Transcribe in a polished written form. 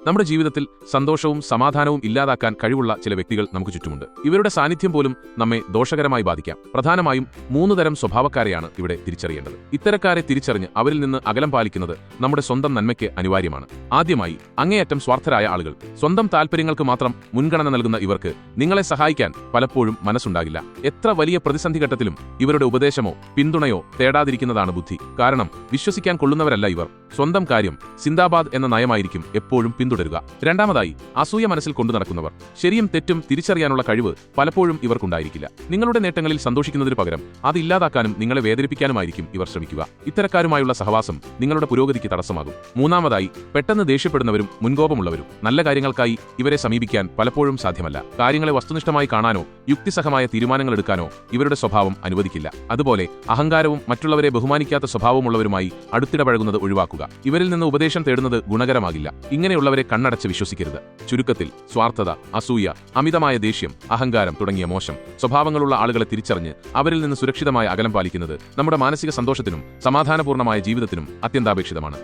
നമ്മുടെ ജീവിതത്തിൽ സന്തോഷവും സമാധാനവും ഇല്ലാതാക്കാൻ കഴിവുള്ള ചില വ്യക്തികൾ നമുക്ക് ചുറ്റുമുണ്ട്. ഇവരുടെ സാന്നിധ്യം പോലും നമ്മെ ദോഷകരമായി ബാധിക്കാം. പ്രധാനമായും 3 തരം സ്വഭാവക്കാരെയാണ് ഇവിടെ തിരിച്ചറിയേണ്ടത്. ഇത്തരക്കാരെ തിരിച്ചറിഞ്ഞ് അവരിൽ നിന്ന് അകലം പാലിക്കുന്നത് നമ്മുടെ സ്വന്തം നന്മയ്ക്ക് അനിവാര്യമാണ്. ആദ്യമായി, അങ്ങേയറ്റം സ്വാർത്ഥരായ ആളുകൾ. സ്വന്തം താൽപ്പര്യങ്ങൾക്ക് മാത്രം മുൻഗണന നൽകുന്ന ഇവർക്ക് നിങ്ങളെ സഹായിക്കാൻ പലപ്പോഴും മനസ്സുണ്ടാകില്ല. എത്ര വലിയ പ്രതിസന്ധി ഘട്ടത്തിലും ഇവരുടെ ഉപദേശമോ പിന്തുണയോ തേടാതിരിക്കുന്നതാണ് ബുദ്ധി. കാരണം വിശ്വസിക്കാൻ കൊള്ളുന്നവരല്ല ഇവർ. സ്വന്തം കാര്യം സിന്ദാബാദ് എന്ന നയമായിരിക്കും എപ്പോഴും പിന്തുടരുക. രണ്ടാമതായി, അസൂയ മനസ്സിൽ കൊണ്ടു നടക്കുന്നവർ. ശരിയും തെറ്റും തിരിച്ചറിയാനുള്ള കഴിവ് പലപ്പോഴും ഇവർക്കുണ്ടായിരിക്കില്ല. നിങ്ങളുടെ നേട്ടങ്ങളിൽ സന്തോഷിക്കുന്നതിനു പകരം അത് ഇല്ലാതാക്കാനും നിങ്ങളെ വേദനിപ്പിക്കാനുമായിരിക്കും ഇവർ ശ്രമിക്കുക. ഇത്തരക്കാരുമായുള്ള സഹവാസം നിങ്ങളുടെ പുരോഗതിക്ക് തടസ്സമാകും. മൂന്നാമതായി, പെട്ടെന്ന് ദേഷ്യപ്പെടുന്നവരും മുൻകോപമുള്ളവരും. നല്ല കാര്യങ്ങൾക്കായി ഇവരെ സമീപിക്കാൻ പലപ്പോഴും സാധ്യമല്ല. കാര്യങ്ങളെ വസ്തുനിഷ്ഠമായി കാണാനോ യുക്തിസഹമായ തീരുമാനങ്ങളെടുക്കാനോ ഇവരുടെ സ്വഭാവം അനുവദിക്കില്ല. അതുപോലെ അഹങ്കാരവും മറ്റുള്ളവരെ ബഹുമാനിക്കാത്ത സ്വഭാവമുള്ളവരുമായി അടുത്തിടപഴകുന്നത് ഒഴിവാക്കുക. ഇവരിൽ നിന്ന് ഉപദേശം തേടുന്നത് ഗുണകരമാകില്ല. ഇങ്ങനെയുള്ളവരെ കണ്ണടച്ച് വിശ്വസിക്കരുത്. ചുരുക്കത്തിൽ, സ്വാർത്ഥത, അസൂയ, അമിതമായ ദേഷ്യം, അഹങ്കാരം തുടങ്ങിയ മോശം സ്വഭാവങ്ങളുള്ള ആളുകളെ തിരിച്ചറിഞ്ഞ് അവരിൽ നിന്ന് സുരക്ഷിതമായ അകലം പാലിക്കുന്നത് നമ്മുടെ മാനസിക സന്തോഷത്തിനും സമാധാനപൂർണ്ണമായ ജീവിതത്തിനും അത്യന്താപേക്ഷിതമാണ്.